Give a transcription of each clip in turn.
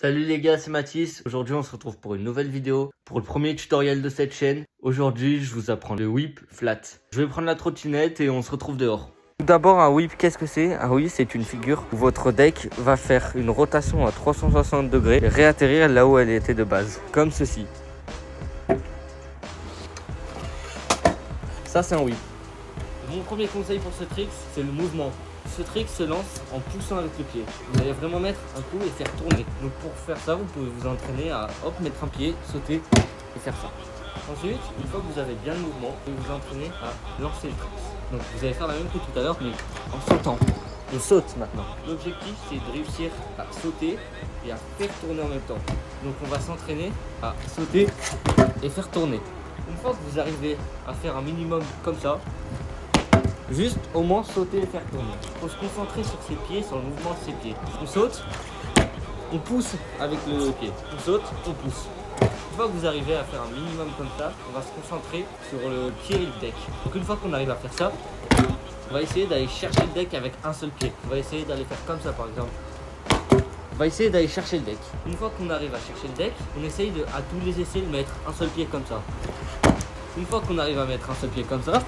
Salut les gars, c'est Mathis. Aujourd'hui, on se retrouve pour une nouvelle vidéo, pour le premier tutoriel de cette chaîne. Aujourd'hui, je vous apprends le whip flat. Je vais prendre la trottinette et on se retrouve dehors. Tout d'abord, un whip, qu'est-ce que c'est? Un whip, c'est une figure où votre deck va faire une rotation à 360 degrés et réatterrir là où elle était de base, comme ceci. Ça, c'est un whip. Mon premier conseil pour ce trick, c'est le mouvement. Ce trick se lance en poussant avec le pied. Vous allez vraiment mettre un coup et faire tourner. Donc pour faire ça, vous pouvez vous entraîner à mettre un pied, sauter et faire ça. Ensuite, une fois que vous avez bien le mouvement, vous pouvez vous entraîner à lancer le trick. Donc vous allez faire la même que tout à l'heure, mais en sautant. On saute maintenant. L'objectif, c'est de réussir à sauter et à faire tourner en même temps. Donc on va s'entraîner à sauter et faire tourner. Une fois que vous arrivez à faire un minimum comme ça, juste au moins sauter et faire tourner. Il faut se concentrer sur ses pieds, sur le mouvement de ses pieds. On saute, on pousse avec le pied. On saute, on pousse. Une fois que vous arrivez à faire un minimum comme ça, on va se concentrer sur le pied et le deck. Donc une fois qu'on arrive à faire ça, on va essayer d'aller chercher le deck avec un seul pied. On va essayer d'aller faire comme ça par exemple. On va essayer d'aller chercher le deck. Une fois qu'on arrive à chercher le deck, on essaye à tous les essais de mettre un seul pied comme ça. Une fois qu'on arrive à mettre un seul pied comme ça,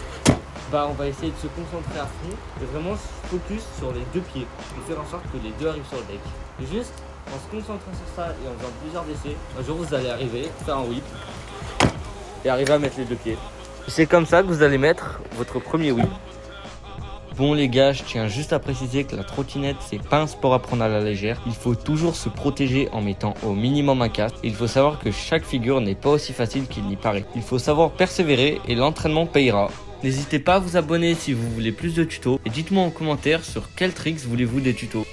on va essayer de se concentrer à fond et vraiment se focus sur les deux pieds et faire en sorte que les deux arrivent sur le deck. Et juste en se concentrant sur ça et en faisant plusieurs essais, un jour vous allez arriver à faire un whip et arriver à mettre les deux pieds. C'est comme ça que vous allez mettre votre premier whip. Bon les gars, je tiens juste à préciser que la trottinette c'est pas un sport à prendre à la légère. Il faut toujours se protéger en mettant au minimum un casque. Il faut savoir que chaque figure n'est pas aussi facile qu'il n'y paraît. Il faut savoir persévérer et l'entraînement payera. N'hésitez pas à vous abonner si vous voulez plus de tutos et dites-moi en commentaire sur quels tricks voulez-vous des tutos.